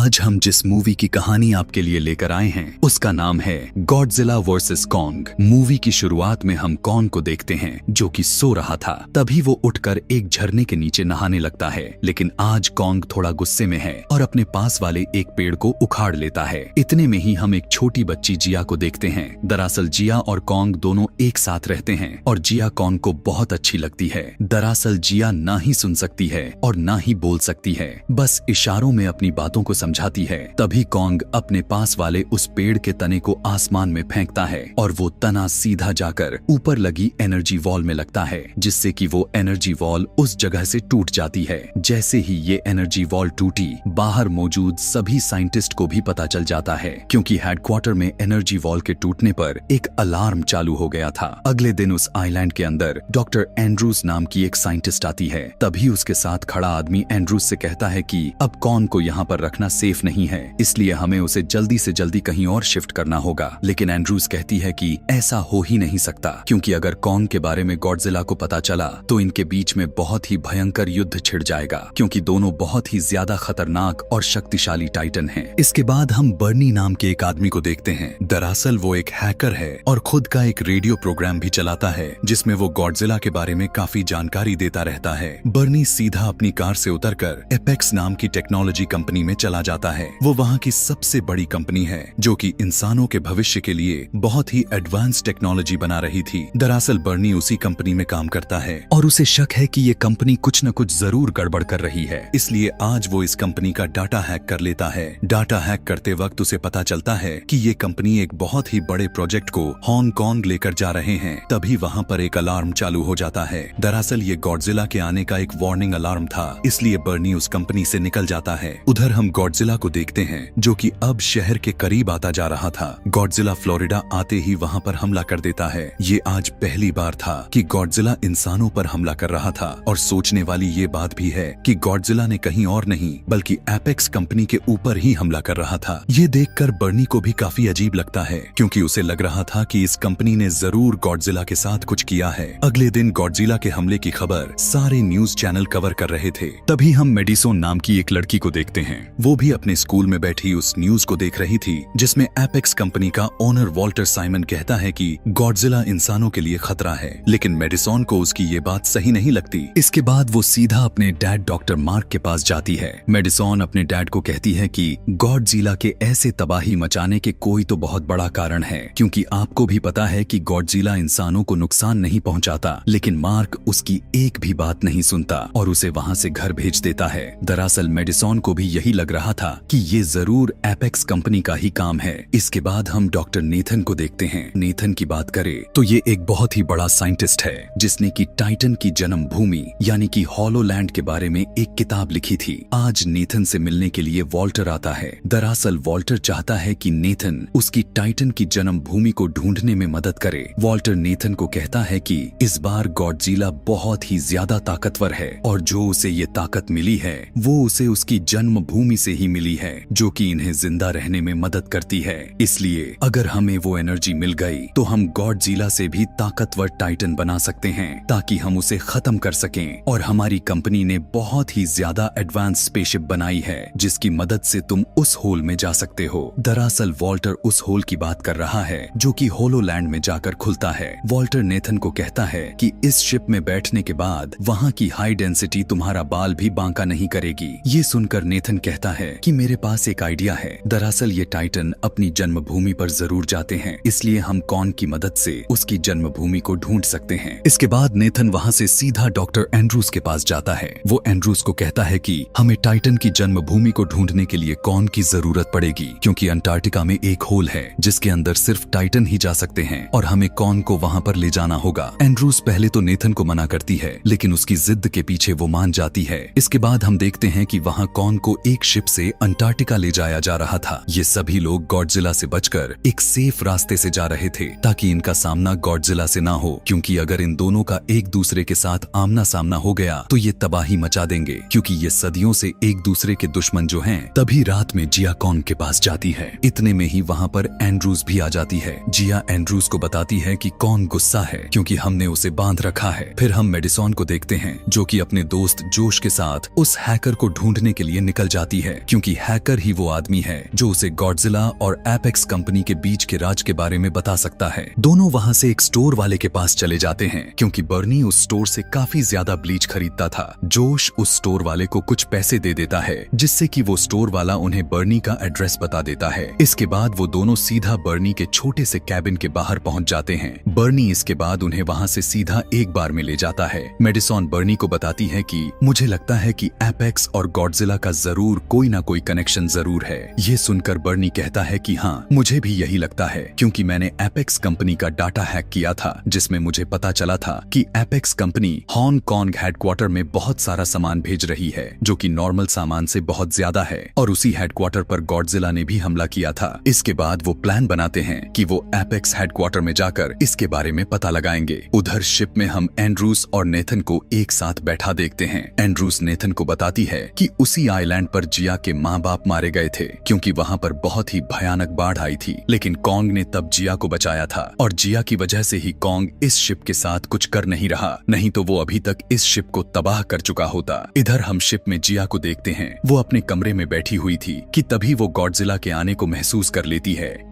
आज हम जिस मूवी की कहानी आपके लिए लेकर आए हैं उसका नाम है गॉडजिला वर्सेस कॉन्ग। मूवी की शुरुआत में हम कॉन्ग को देखते हैं जो कि सो रहा था। तभी वो उठकर एक झरने के नीचे नहाने लगता है, लेकिन आज कॉन्ग थोड़ा गुस्से में है और अपने पास वाले एक पेड़ को उखाड़ लेता है। इतने में ही हम एक छोटी बच्ची जिया को देखते हैं। दरअसल जिया और कॉन्ग दोनों एक साथ रहते हैं और जिया कॉन्ग को बहुत अच्छी लगती है। दरअसल जिया ना ही सुन सकती है और ना ही बोल सकती है, बस इशारों में अपनी बातों को समझाती है। तभी कॉन्ग अपने पास वाले उस पेड़ के तने को आसमान में फेंकता है और वो तना सीधा जाकर ऊपर लगी एनर्जी वॉल में लगता है, जिससे कि वो एनर्जी वॉल उस जगह से टूट जाती है। जैसे ही ये एनर्जी वॉल टूटी, बाहर मौजूद सभी साइंटिस्ट को भी पता चल जाता है, क्योंकि हेडक्वार्टर में एनर्जी वॉल के टूटने पर एक अलार्म चालू हो गया था। अगले दिन उस आइलैंड के अंदर डॉक्टर एंड्रूज नाम की एक साइंटिस्ट आती है। तभी उसके साथ खड़ा आदमी एंड्रूज से कहता है कि अब कॉन्ग को यहाँ पर रखना सेफ नहीं है, इसलिए हमें उसे जल्दी से जल्दी कहीं और शिफ्ट करना होगा। लेकिन एंड्रूज कहती है कि ऐसा हो ही नहीं सकता, क्योंकि अगर कॉन्ग के बारे में गॉडजिला को पता चला तो इनके बीच में बहुत ही भयंकर युद्ध छिड़ जाएगा, क्योंकि दोनों बहुत ही ज्यादा खतरनाक और शक्तिशाली टाइटन हैं। इसके बाद हम बर्नी नाम के एक आदमी को देखते हैं। दरअसल वो एक हैकर है और खुद का एक रेडियो प्रोग्राम भी चलाता है, जिसमें वो गॉडजिला के बारे में काफी जानकारी देता रहता है। बर्नी सीधा अपनी कार से उतरकर एपेक्स नाम की टेक्नोलॉजी कंपनी में चला जाता है। वो वहाँ की सबसे बड़ी कंपनी है जो कि इंसानों के भविष्य के लिए बहुत ही एडवांस टेक्नोलॉजी बना रही थी। दरअसल बर्नी उसी कंपनी में काम करता है और उसे शक है कि ये कंपनी कुछ न कुछ जरूर गड़बड़ कर रही है, इसलिए आज वो इस कंपनी का डाटा हैक कर लेता है। डाटा हैक करते वक्त उसे पता चलता है कि ये कंपनी एक बहुत ही बड़े प्रोजेक्ट को हांगकांग लेकर जा रहे हैं। तभी वहाँ पर एक अलार्म चालू हो जाता है। दरअसल ये गॉडजिला के आने का एक वार्निंग अलार्म था, इसलिए बर्नी उस कंपनी से निकल जाता है। उधर हम गॉडजिला को देखते हैं जो कि अब शहर के करीब आता जा रहा था। गॉडजिला फ्लोरिडा आते ही वहाँ पर हमला कर देता है। ये आज पहली बार था कि गॉडजिला इंसानों पर हमला कर रहा था, और सोचने वाली ये बात भी है कि गॉडजिला ने कहीं और नहीं बल्कि एपेक्स कंपनी के ऊपर ही हमला कर रहा था। ये देखकर बर्नी को भी काफी अजीब लगता है, क्योंकि उसे लग रहा था कि इस कंपनी ने जरूर गॉडजिला के साथ कुछ किया है। अगले दिन गॉडजिला के हमले की खबर सारे न्यूज चैनल कवर कर रहे थे। तभी हम मेडिसोन नाम की एक लड़की को देखते हैं। वो भी अपने स्कूल में बैठी उस न्यूज को देख रही थी, जिसमें एपेक्स कंपनी का ओनर वॉल्टर साइमन कहता है कि गॉडजिला इंसानों के लिए खतरा है, लेकिन मेडिसोन को उसकी ये बात सही नहीं लगती। इसके बाद वो सीधा अपने डैड डॉक्टर मार्क के पास जाती है। मेडिसोन अपने डैड को कहती है कि गॉडजिला के ऐसे तबाही मचाने के कोई तो बहुत बड़ा कारण है, क्योंकि आपको भी पता है कि गॉडजिला इंसानों को नुकसान नहीं पहुंचाता। लेकिन मार्क उसकी एक भी बात नहीं सुनता और उसे वहां से घर भेज देता है। दरअसल मेडिसोन को भी यही लग रहा था कि ये जरूर एपेक्स कंपनी का ही काम है। इसके बाद हम डॉक्टर नेथन को देखते हैं। नेथन की बात करें तो ये एक बहुत ही बड़ा साइंटिस्ट है, जिसने की टाइटन की जन्म भूमि यानी कि हॉलोलैंड के बारे में एक किताब लिखी थी। आज नेथन से मिलने के लिए वॉल्टर आता है। दरअसल वॉल्टर चाहता है कि नेथन उसकी टाइटन की जन्म भूमि को ढूंढने में मदद करे। वॉल्टर नेथन को कहता है कि इस बार गॉडजिला बहुत ही ज्यादा ताकतवर है, और जो उसे ये ताकत मिली है वो उसे उसकी जन्म भूमि से ही मिली है, जो कि इन्हें जिंदा रहने में मदद करती है। इसलिए अगर हमें वो एनर्जी मिल गई तो हम गॉडजिला से भी ताकतवर टाइटन बना सकते हैं, ताकि हम उसे खत्म कर सकें। और हमारी कंपनी ने बहुत ही ज्यादा एडवांस स्पेसशिप बनाई है, जिसकी मदद से तुम उस होल में जा सकते हो। दरअसल वॉल्टर उस होल की बात कर रहा है जो कि होलोलैंड में जाकर खुलता है। वॉल्टर नेथन को कहता है कि इस शिप में बैठने के बाद वहाँ की हाई डेंसिटी तुम्हारा बाल भी बांका नहीं करेगी। ये सुनकर नेथन कहता है कि मेरे पास एक आइडिया है। दरअसल ये टाइटन अपनी जन्मभूमि पर जरूर जाते हैं, इसलिए हम कॉन्ग की मदद से उसकी जन्मभूमि को ढूंढ सकते हैं। इसके बाद नेथन वहाँ से सीधा डॉक्टर एंड्रूज के पास जाता है। वो एंड्रूज को कहता है कि हमें टाइटन की जन्मभूमि को ढूंढने के लिए कॉन्ग की जरूरत पड़ेगी, क्योंकि अंटार्कटिका में एक होल है जिसके अंदर सिर्फ टाइटन ही जा सकते हैं, और हमें कॉन्ग को वहाँ पर ले जाना होगा। एंड्रूज पहले तो नेथन को मना करती है, लेकिन उसकी जिद के पीछे वो मान जाती है। इसके बाद हम देखते हैं कि वहाँ कॉन्ग को एक शिप से अंटार्कटिका ले जाया जा रहा था। ये सभी लोग गॉडजिला से बचकर एक सेफ रास्ते से जा रहे थे, ताकि इनका सामना गॉडजिला से ना हो, क्योंकि अगर इन दोनों का एक दूसरे के साथ आमना सामना हो गया तो ये तबाही मचा देंगे, क्योंकि ये सदियों से एक दूसरे के दुश्मन जो हैं। तभी रात में जिया कॉन्ग के पास जाती है। इतने में ही वहाँ पर एंड्रूज भी आ जाती है। जिया एंड्रूज को बताती है कि कॉन्ग गुस्सा है क्योंकि हमने उसे बांध रखा है। फिर हम मेडिसोन को देखते हैं जो कि अपने दोस्त जोश के साथ उस हैकर को ढूंढने के लिए निकल जाती है, क्योंकि हैकर ही वो आदमी है जो उसे गॉडजिला और एपेक्स कंपनी के बीच के राज के बारे में बता सकता है। दोनों वहां से एक स्टोर वाले के पास चले जाते हैं क्योंकि बर्नी उस स्टोर से काफी ज्यादा ब्लीच खरीदता था। जोश उस स्टोर वाले को कुछ पैसे दे देता है जिससे कि वो स्टोर वाला उन्हें बर्नी का एड्रेस बता देता है। इसके बाद वो दोनों सीधा बर्नी के छोटे से कैबिन के बाहर पहुंच जाते हैं। बर्नी इसके बाद उन्हें वहां से सीधा एक बार में ले जाता है। मेडिसन बर्नी को बताती है कि मुझे लगता है कि एपेक्स और गॉडजिला का जरूर कोई ना कोई कनेक्शन जरूर है। ये सुनकर बर्नी कहता है कि हाँ, मुझे भी यही लगता है क्योंकि मैंने एपेक्स कंपनी का डाटा हैक किया था जिसमें मुझे पता चला था कि एपेक्स कंपनी हांगकांग हेडक्वार्टर में बहुत सारा सामान भेज रही है जो कि नॉर्मल सामान से बहुत ज्यादा है और उसी हेडक्वार्टर पर गॉडजिला ने भी हमला किया था। इसके बाद वो प्लान बनाते हैं कि वो एपेक्स हेडक्वार्टर में जाकर इसके बारे में पता लगाएंगे। उधर शिप में हम एंड्रूस और नेथन को एक साथ बैठा देखते हैं। एंड्रूस नेथन को बताती है कि उसी आइलैंड पर जिया के माँ बाप मारे गए थे क्योंकि वहाँ पर बहुत ही भयानक बाढ़ आई थी, लेकिन कॉन्ग ने तब जिया को बचाया था और जिया की वजह से ही कॉन्ग इस शिप के साथ कुछ कर नहीं रहा, नहीं तो वो अभी तक इस शिप को तबाह कर चुका होता। इधर हम शिप में जिया को देखते हैं। वो अपने कमरे में बैठी हुई थी कि तभी वो गॉडजिला के आने को महसूस कर लेती है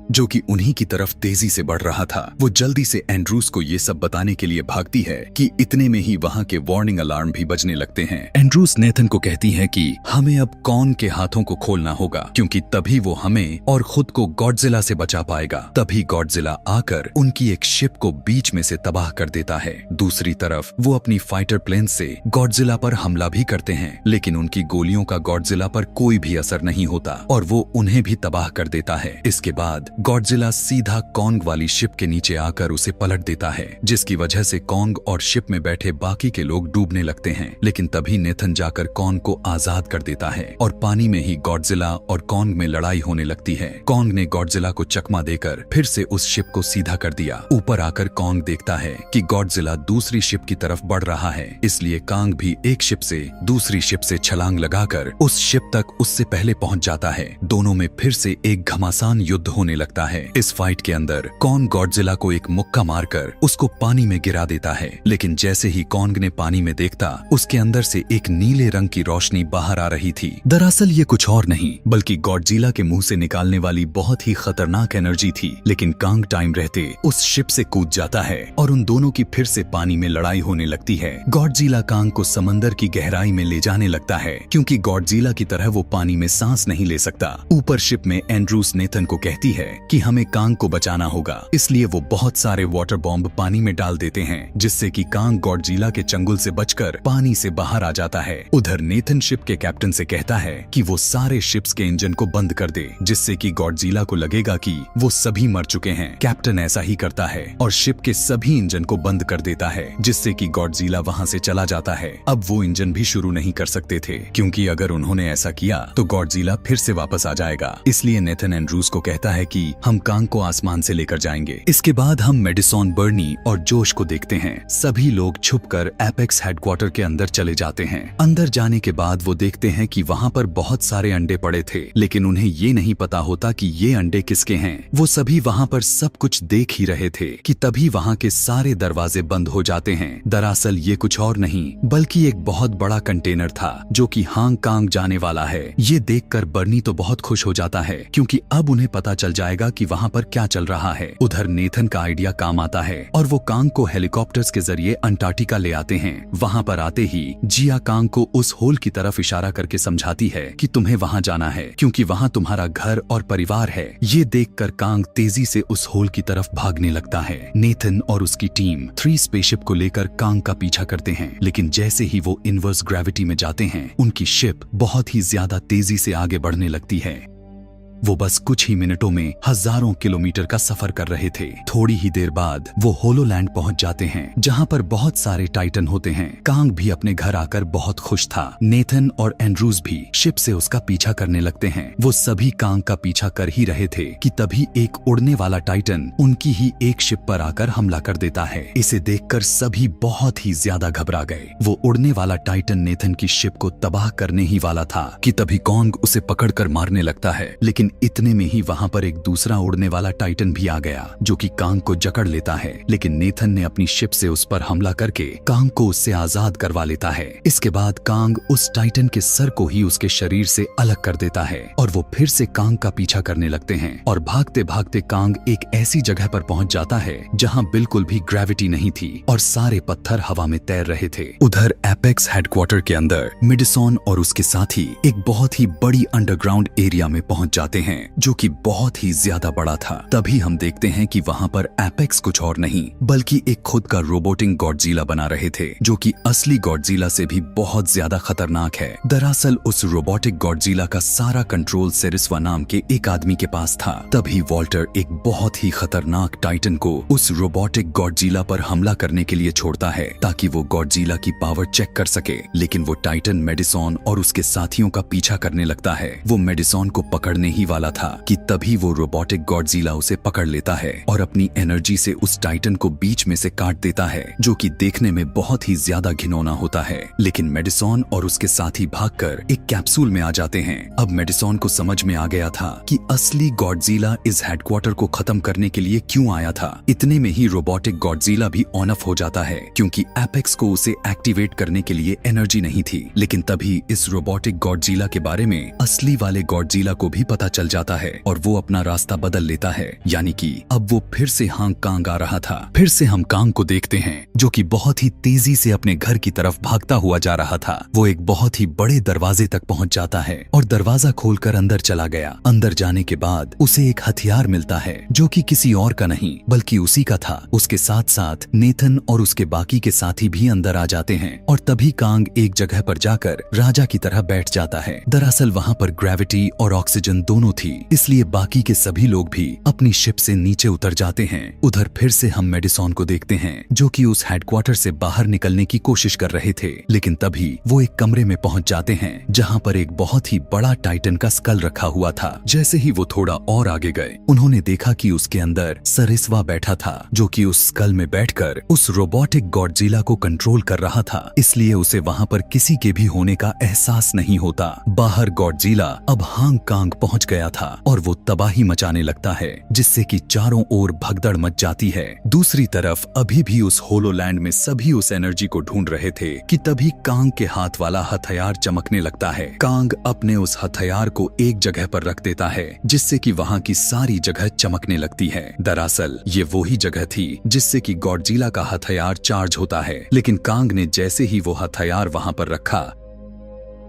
जो कि उन्हीं की तरफ तेजी से बढ़ रहा था। वो जल्दी से एंड्रूस को ये सब बताने के लिए भागती है कि इतने में ही वहाँ के वार्निंग अलार्म भी बजने लगते हैं। एंड्रूस नेथन को कहती है कि हमें अब कॉन्ग के हाथों को खोलना होगा क्योंकि तभी वो हमें और खुद को गॉडजिला से बचा पाएगा। तभी गॉडजिला आकर उनकी एक शिप को बीच में से तबाह कर देता है। दूसरी तरफ वो अपनी फाइटर प्लेन से गॉडजिला पर हमला भी करते हैं, लेकिन उनकी गोलियों का गॉडजिला पर कोई भी असर नहीं होता और वो उन्हें भी तबाह कर देता है। इसके बाद गॉडजिला सीधा कॉन्ग वाली शिप के नीचे आकर उसे पलट देता है, जिसकी वजह से कॉन्ग और शिप में बैठे बाकी के लोग डूबने लगते हैं। लेकिन तभी नेथन जाकर कॉन्ग को आजाद कर देता है और पानी में ही गॉडजिला और कॉन्ग में लड़ाई होने लगती है। कॉन्ग ने गॉडजिला को चकमा देकर फिर से उस शिप को सीधा कर दिया। ऊपर आकर कॉन्ग देखता है कि गॉडजिला दूसरी शिप की तरफ बढ़ रहा है, इसलिए कॉन्ग भी एक शिप से दूसरी शिप से छलांग लगाकर उस शिप तक उससे पहले पहुंच जाता है। दोनों में फिर से एक घमासान युद्ध होने लगता है। इस फाइट के अंदर कॉन्ग गॉडजिला को एक मुक्का मारकर उसको पानी में गिरा देता है, लेकिन जैसे ही कॉन्ग ने पानी में देखता उसके अंदर से एक नीले रंग की रोशनी बाहर आ रही थी। दरअसल ये कुछ और नहीं बल्कि गॉडजिला के मुंह से निकालने वाली बहुत ही खतरनाक एनर्जी थी। लेकिन कॉन्ग टाइम रहते उस शिप से कूद जाता है और उन दोनों की फिर से पानी में लड़ाई होने लगती है। गॉडजिला कॉन्ग को समंदर की गहराई में ले जाने लगता है क्योंकि गॉडजिला की तरह वो पानी में सांस नहीं ले सकता। ऊपर शिप में एंड्रूस नेथन को कहती है कि हमें कॉन्ग को बचाना होगा, इसलिए वो बहुत सारे वाटर बॉम्ब पानी में डाल देते हैं जिससे कि कॉन्ग गॉडजिला के चंगुल से बचकर पानी से बाहर आ जाता है। उधर नेथन शिप के कैप्टन से कहता है कि वो सारे शिप्स के इंजन को बंद कर दे जिससे कि गॉडजिला को लगेगा कि वो सभी मर चुके हैं। कैप्टन ऐसा ही करता है और शिप के सभी इंजन को बंद कर देता है जिससे कि गॉडजिला वहां से चला जाता है। अब वो इंजन भी शुरू नहीं कर सकते थे क्योंकि अगर उन्होंने ऐसा किया तो गॉडजिला फिर से वापस आ जाएगा। इसलिए नेथन एंड्रूस को कहता है कि हम कॉन्ग को आसमान से लेकर जाएंगे। इसके बाद हम मेडिसन बर्नी और जोश को देखते हैं। सभी लोग छुपकर एपेक्स हेडक्वार्टर के अंदर चले जाते हैं। अंदर जाने के बाद वो देखते हैं कि वहाँ पर बहुत सारे अंडे पड़े थे, लेकिन उन्हें ये नहीं पता होता कि ये अंडे किसके हैं। वो सभी वहाँ पर सब कुछ देख ही रहे थे कि तभी वहाँ के सारे दरवाजे बंद हो जाते हैं। दरअसल ये कुछ और नहीं बल्कि एक बहुत बड़ा कंटेनर था जो कि हांगकांग जाने वाला है। ये देखकर बर्नी तो बहुत खुश हो जाता है क्योंकि अब उन्हें पता चल जाएगा कि वहाँ पर क्या चल रहा है। उधर नेथन का आइडिया काम आता है और वो कॉन्ग को हेलीकॉप्टर्स के जरिए अंटार्कटिका ले आते हैं। वहाँ पर आते ही जिया कॉन्ग को उस होल की तरफ इशारा करके समझाती है कि तुम्हें वहाँ जाना है क्योंकि वहाँ तुम्हारा घर और परिवार है। ये देखकर कॉन्ग तेजी से उस होल की तरफ भागने लगता है। नेथन और उसकी टीम 3 स्पेसशिप को लेकर कॉन्ग का पीछा करते हैं, लेकिन जैसे ही वो इनवर्स ग्रेविटी में जाते हैं उनकी शिप बहुत ही ज्यादा तेजी से आगे बढ़ने लगती है। वो बस कुछ ही मिनटों में हजारों किलोमीटर का सफर कर रहे थे। थोड़ी ही देर बाद वो होलोलैंड पहुंच जाते हैं जहां पर बहुत सारे टाइटन होते हैं। कॉन्ग भी अपने घर आकर बहुत खुश था। नेथन और एंड्रूस भी शिप से उसका पीछा करने लगते हैं। वो सभी कॉन्ग का पीछा कर ही रहे थे कि तभी एक उड़ने वाला टाइटन उनकी ही एक शिप पर आकर हमला कर देता है। इसे देखकर सभी बहुत ही ज्यादा घबरा गए। वो उड़ने वाला टाइटन नेथन की शिप को तबाह करने ही वाला था कि तभी कॉन्ग उसे पकड़कर मारने लगता है, लेकिन लेकिन इतने में ही वहां पर एक दूसरा उड़ने वाला टाइटन भी आ गया जो कि कांग को जकड़ लेता है, लेकिन नेथन ने अपनी शिप से उस पर हमला करके कांग को उससे आजाद करवा लेता है। इसके बाद कांग उस टाइटन के सर को ही उसके शरीर से अलग कर देता है और वो फिर से कांग का पीछा करने लगते हैं और भागते भागते कांग एक ऐसी जगह पर पहुंच जाता है जहां बिल्कुल भी ग्रेविटी नहीं थी और सारे पत्थर हवा में तैर रहे थे। उधर एपेक्स हेडक्वार्टर के अंदर मिडसॉन और उसके साथी एक बहुत ही बड़ी अंडरग्राउंड एरिया में पहुंच जाते हैं जो कि बहुत ही ज्यादा बड़ा था। तभी हम देखते हैं कि वहां पर एपेक्स कुछ और नहीं बल्कि एक खुद का रोबोटिक गॉडजिला बना रहे थे जो कि असली गॉडजिला से भी बहुत ज्यादा खतरनाक है। दरअसल उस रोबोटिक गॉडजिला का सारा कंट्रोल सेरिस्वा नाम के एक आदमी के पास था। तभी वॉल्टर एक बहुत ही खतरनाक टाइटन को उस रोबोटिक गॉडजिला पर हमला करने के लिए छोड़ता है ताकि वो गॉडजिला की पावर चेक कर सके, लेकिन वो टाइटन मेडिसॉन और उसके साथियों का पीछा करने लगता है। वो मेडिसॉन को पकड़ने ही वाला था कि तभी वो रोबोटिक गॉडजिला उसे पकड़ लेता है और अपनी एनर्जी से उस टाइटन को बीच में से काट देता है जो कि देखने में बहुत ही ज्यादा घिनौना होता है। लेकिन मेडिसॉन और उसके साथी भागकर एक कैप्सूल में आ जाते हैं। अब मेडिसॉन को समझ में आ गया था कि असली गॉडजिला इस हेडक्वार्टर को खत्म करने के लिए क्यों आया था। इतने में ही रोबोटिक गॉडजिला भी ऑन ऑफ हो जाता है क्योंकि एपेक्स को उसे एक्टिवेट करने के लिए एनर्जी नहीं थी। लेकिन तभी इस रोबोटिक गॉडजिला के बारे में असली वाले गॉडजिला को भी पता चल जाता है और वो अपना रास्ता बदल लेता है, यानी कि अब वो फिर से हांग कांग आ रहा था। फिर से हम कांग को देखते हैं जो कि बहुत ही तेजी से अपने घर की तरफ भागता हुआ जा रहा था। वो एक बहुत ही बड़े दरवाजे तक पहुंच जाता है और दरवाजा खोलकर अंदर चला गया। अंदर जाने के बाद उसे एक हथियार मिलता है जो कि किसी और का नहीं बल्कि उसी का था। उसके साथ साथ नेथन और उसके बाकी के साथी भी अंदर आ जाते हैं और तभी कांग एक जगह पर जाकर राजा की तरह बैठ जाता है। दरअसल वहां पर ग्रेविटी और ऑक्सीजन दोनों थी, इसलिए बाकी के सभी लोग भी अपनी शिप से नीचे उतर जाते हैं। उधर फिर से हम मेडिसॉन को देखते हैं जो कि उस हेडक्वार्टर से बाहर निकलने की कोशिश कर रहे थे, लेकिन तभी वो एक कमरे में पहुंच जाते हैं जहां पर एक बहुत ही बड़ा टाइटन का स्कल रखा हुआ था। जैसे ही वो थोड़ा और आगे गए उन्होंने देखा कि उसके अंदर सरिस्वा बैठा था जो कि उस स्कल में बैठकर उस रोबोटिक गॉडजिला को कंट्रोल कर रहा था, इसलिए उसे वहां पर किसी के भी होने का एहसास नहीं होता। बाहर गॉडजिला अब हांग कांग पहुंच गया था और वो तबाही मचाने लगता है जिससे कि चारों ओर भगदड़ मच जाती है। दूसरी तरफ अभी भी उस होलोलैंड में सभी उस एनर्जी को ढूंढ रहे थे कि तभी कांग के हाथ वाला हथियार चमकने लगता है। कांग अपने उस हथियार को एक जगह पर रख देता है जिससे कि वहां की सारी जगह चमकने लगती है। दरअसल ये वही जगह थी जिससे कि गॉडजिला का हथियार चार्ज होता है, लेकिन कांग ने जैसे ही वो हथियार वहां पर रखा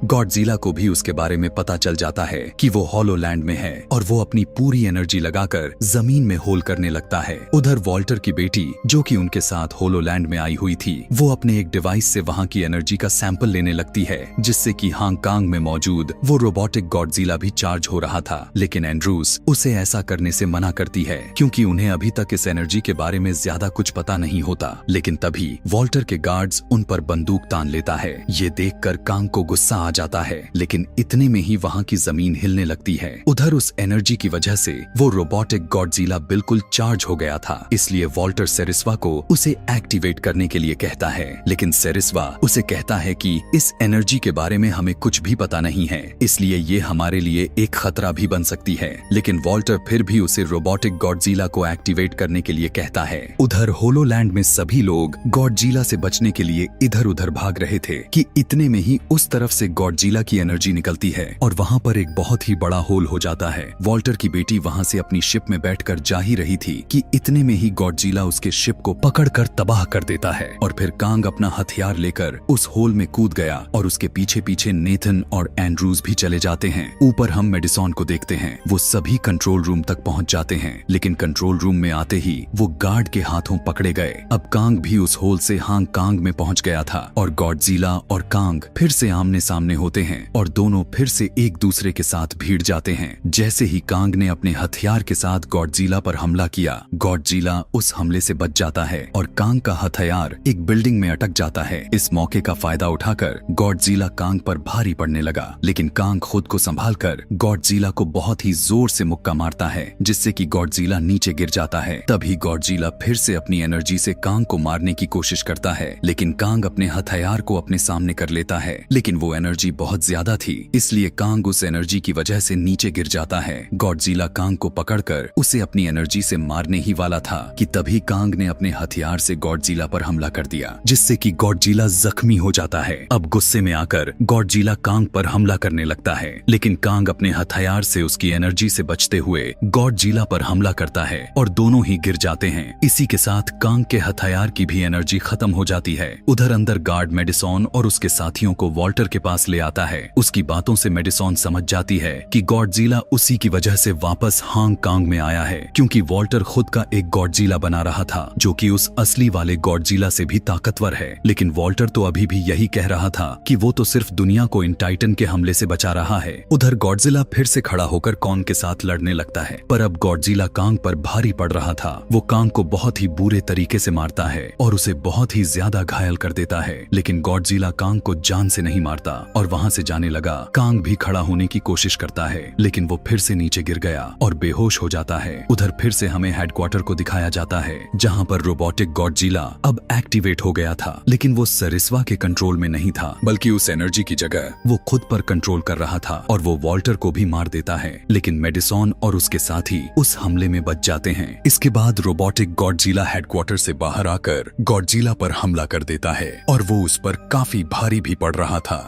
गॉडजिला को भी उसके बारे में पता चल जाता है कि वो होलोलैंड में है और वो अपनी पूरी एनर्जी लगाकर जमीन में होल करने लगता है। उधर वॉल्टर की बेटी जो कि उनके साथ होलोलैंड में आई हुई थी वो अपने एक डिवाइस से वहां की एनर्जी का सैंपल लेने लगती है जिससे कि हांग कांग में मौजूद वो रोबोटिक गॉडजिला भी चार्ज हो रहा था। लेकिन एंड्रूज उसे ऐसा करने से मना करती है क्योंकि उन्हें अभी तक इस एनर्जी के बारे में ज्यादा कुछ पता नहीं होता। लेकिन तभी वॉल्टर के गार्ड्स उन पर बंदूक तान लेता है। ये देखकर कांग को गुस्सा जाता है, लेकिन इतने में ही वहां की जमीन हिलने लगती है। उधर उस एनर्जी की वजह से वो रोबोटिक गॉडजिला बिल्कुल चार्ज हो गया था, इसलिए वॉल्टर सेरिस्वा को उसे एक्टिवेट करने के लिए कहता है। लेकिन सेरिस्वा उसे कहता है कि इस एनर्जी के बारे में हमें कुछ भी पता नहीं है, इसलिए ये हमारे लिए एक खतरा भी बन सकती है। लेकिन वॉल्टर फिर भी उसे रोबोटिक गॉडजिला को एक्टिवेट करने के लिए कहता है। उधर होलोलैंड में सभी लोग गॉडजिला से बचने के लिए इधर उधर भाग रहे थे कि इतने में ही उस तरफ से गॉडजिला की एनर्जी निकलती है और वहां पर एक बहुत ही बड़ा होल हो जाता है। वॉल्टर की बेटी वहां से अपनी शिप में बैठकर जा ही रही थी कि इतने में ही गॉडजिला उसके शिप को पकड़कर तबाह कर देता है और फिर कांग अपना हथियार लेकर उस होल में कूद गया और उसके पीछे पीछे नेथन और एंड्रूज भी चले जाते हैं। ऊपर हम मेडिसॉन को देखते हैं, वो सभी कंट्रोल रूम तक पहुंच जाते हैं, लेकिन कंट्रोल रूम में आते ही वो गार्ड के हाथों पकड़े गए। अब कांग भी उस होल से हांग कांग में पहुंच गया था और गॉडजिला और कांग फिर से आमने सामने होते हैं और दोनों फिर से एक दूसरे के साथ भिड़ जाते हैं। जैसे ही कांग ने अपने हथियार के साथ गॉडजिला पर हमला किया, गॉडजिला उस हमले से बच जाता है और कांग का हथियार एक बिल्डिंग में अटक जाता है। इस मौके का फायदा उठाकर गॉडजिला कांग पर भारी पड़ने लगा, लेकिन कांग खुद को संभालकर गॉडजिला को बहुत ही जोर से मुक्का मारता है जिससे कि गॉडजिला नीचे गिर जाता है। तभी गॉडजिला फिर से अपनी एनर्जी से कांग को मारने की कोशिश करता है, लेकिन कांग अपने हथियार को अपने सामने कर लेता है, लेकिन वो एनर्जी एनर्जी बहुत ज्यादा थी, इसलिए कांग उस एनर्जी की वजह से नीचे गिर जाता है। गॉडजिला कांग को पकड़कर उसे अपनी एनर्जी से मारने ही वाला था कि तभी कांग ने अपने हथियार से गॉडजिला पर हमला कर दिया, जिससे कि गॉडजिला जख्मी हो जाता है। अब गुस्से में आकर गॉडजिला कांग पर हमला करने लगता है, लेकिन कांग अपने हथियार से उसकी एनर्जी से बचते हुए गॉडजिला पर हमला करता है और दोनों ही गिर जाते हैं। इसी के साथ कांग के हथियार की भी एनर्जी खत्म हो जाती है। उधर अंदर गार्ड मेडिसॉन और उसके साथियों को वॉल्टर के पास ले आता है। उसकी बातों से मेडिसॉन समझ जाती है कि गॉडजिला उसी की वजह से वापस हांग कांग में आया है, क्योंकि वॉल्टर खुद का एक गॉडजिला बना रहा था जो कि उस असली वाले गॉडजिला से भी ताकतवर है। लेकिन वॉल्टर तो अभी भी यही कह रहा था कि वो तो सिर्फ दुनिया को इन टाइटन के हमले से बचा रहा है। उधर गॉडजिला फिर से खड़ा होकर कॉन्ग के साथ लड़ने लगता है, पर अब गॉडजिला कांग पर भारी पड़ रहा था। वो कांग को बहुत ही बुरे तरीके से मारता है और उसे बहुत ही ज्यादा घायल कर देता है, लेकिन गॉडजिला कांग को जान से नहीं मारता और वहां से जाने लगा। कांग भी खड़ा होने की कोशिश करता है, लेकिन वो फिर से नीचे गिर गया और बेहोश हो जाता है। उधर फिर से हमें हेडक्वार्टर को दिखाया जाता है, जहां पर रोबोटिक गॉडजिला अब एक्टिवेट हो गया था, लेकिन वो सरिस्वा के कंट्रोल में नहीं था, बल्कि उस एनर्जी की जगह वो खुद पर कंट्रोल कर रहा था और वो वॉल्टर को भी मार देता है। लेकिन मेडिसॉन और उसके साथी उस हमले में बच जाते हैं। इसके बाद रोबोटिक गॉडजिला हेडक्वार्टर से बाहर आकर गॉडजिला पर हमला कर देता है और वो उस पर काफी भारी भी पड़ रहा था।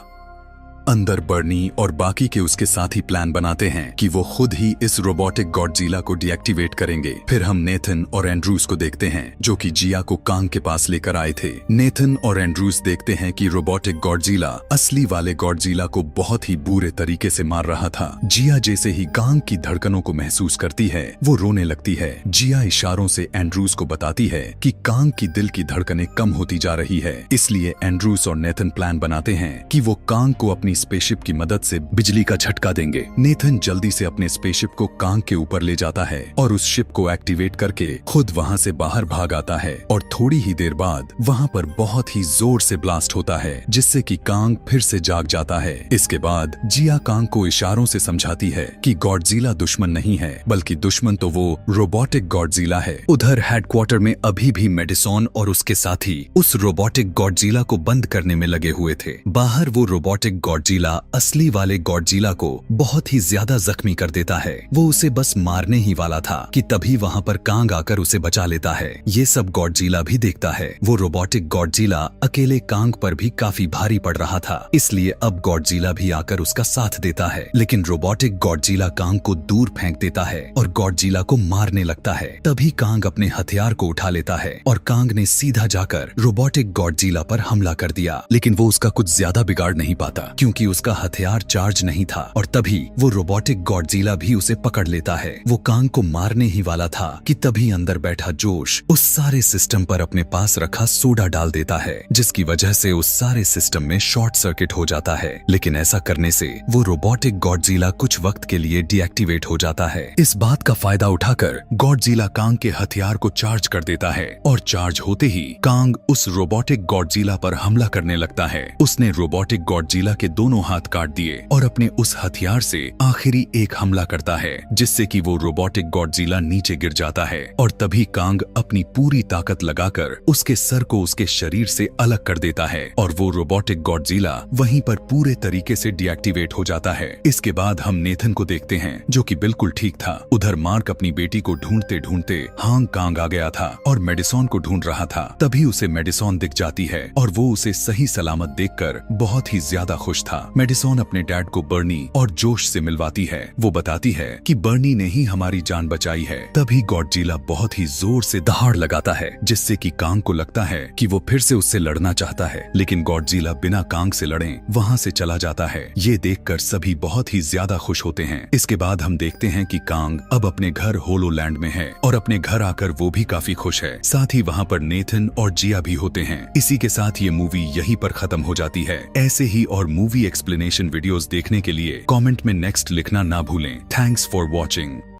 अंदर बर्नी और बाकी के उसके साथी प्लान बनाते हैं कि वो खुद ही इस रोबोटिक गॉडजिला को डीएक्टिवेट करेंगे। फिर हम नेथन और एंड्रूस को देखते हैं जो कि जिया को कांग के पास लेकर आए थे। नेथन और एंड्रूस देखते हैं कि रोबोटिक गॉडजिला असली वाले गॉडजिला को बहुत ही बुरे तरीके से मार रहा था। जिया जैसे ही कांग की धड़कनों को महसूस करती है, वो रोने लगती है। जिया इशारों से एंड्रूस को बताती है कि कांग की दिल की धड़कनें कम होती जा रही है, इसलिए एंड्रूस और नेथन प्लान बनाते हैं कि वो कांग को अपनी स्पेसशिप की मदद से बिजली का झटका देंगे। नेथन जल्दी से अपने स्पेसशिप को कांग के ऊपर ले जाता है और उस शिप को एक्टिवेट करके खुद वहां से बाहर भाग आता है और थोड़ी ही देर बाद वहां पर बहुत ही जोर से ब्लास्ट होता है, जिससे कि कांग फिर से जाग जाता है। इसके बाद जिया कांग को इशारों से समझाती है कि गॉडजिला दुश्मन नहीं है, बल्कि दुश्मन तो वो रोबोटिक गॉडजिला है। उधर हेडक्वार्टर में अभी भी मेडिसॉन और उसके साथी उस रोबोटिक गॉडजिला को बंद करने में लगे हुए थे। बाहर वो रोबोटिक गॉडजिला असली वाले गॉडजिला को बहुत ही ज्यादा जख्मी कर देता है। वो उसे बस मारने ही वाला था कि तभी वहां पर कांग आकर उसे बचा लेता है। ये सब गॉडजिला भी देखता है। वो रोबोटिक गॉडजिला अकेले कांग पर भी काफी भारी पड़ रहा था, इसलिए अब गॉडजिला भी आकर उसका साथ देता है। लेकिन रोबोटिक गॉडजिला कांग को दूर फेंक देता है और गॉडजिला को मारने लगता है। तभी कांग अपने हथियार को उठा लेता है और कांग ने सीधा जाकर रोबोटिक गॉडजिला पर हमला कर दिया। लेकिन वो उसका कुछ ज्यादा बिगाड़ नहीं पाता, क्योंकि उसका हथियार चार्ज नहीं था और तभी वो रोबोटिक गॉडजिला भी उसे पकड़ लेता है। वो कांग को मारने ही वाला था कि तभी अंदर बैठा जोश उस सारे सिस्टम पर अपने पास रखा सोडा डाल देता है, जिसकी वजह से उस सारे सिस्टम में शॉर्ट सर्किट हो जाता है। लेकिन ऐसा करने से वो रोबोटिक गॉडजिला कुछ वक्त के लिए डीएक्टिवेट हो जाता है। इस बात का फायदा उठाकर गॉडजिला कांग के हथियार को चार्ज कर देता है और चार्ज होते ही कांग उस रोबोटिक गॉडजिला पर हमला करने लगता है। उसने रोबोटिक गॉडजिला के दोनों हाथ काट दिए और अपने उस हथियार से आखिरी एक हमला करता है, जिससे कि वो रोबोटिक गॉडजिला नीचे गिर जाता है और तभी कांग अपनी पूरी ताकत लगाकर उसके सर को उसके शरीर से अलग कर देता है और वो रोबोटिक गॉडजिला वहीं पर पूरे तरीके से डीएक्टिवेट हो जाता है। इसके बाद हम नेथन को देखते हैं जो कि बिल्कुल ठीक था। उधर मार्क अपनी बेटी को ढूंढते ढूंढते हांग कांग आ गया था और मेडिसॉन को ढूंढ रहा था। तभी उसे मेडिसॉन दिख जाती है और वो उसे सही सलामत देखकर बहुत ही ज्यादा खुश था। मेडिसॉन अपने डैड को बर्नी और जोश से मिलवाती है। वो बताती है कि बर्नी ने ही हमारी जान बचाई है। तभी गॉडजिला बहुत ही जोर से दहाड़ लगाता है, जिससे कि कांग को लगता है कि वो फिर से उससे लड़ना चाहता है, लेकिन गॉडजिला बिना कांग से लड़े वहां से चला जाता है। ये देखकर सभी बहुत ही ज्यादा खुश होते हैं। इसके बाद हम देखते हैं कि कांग अब अपने घर होलोलैंड में है और अपने घर आकर वो भी काफी खुश है। साथ ही वहाँ पर नेथन और जिया भी होते हैं। इसी के साथ ये मूवी यहीं पर खत्म हो जाती है। ऐसे ही और मूवी एक्सप्लेनेशन वीडियोस देखने के लिए कमेंट में नेक्स्ट लिखना ना भूलें। Thanks for watching.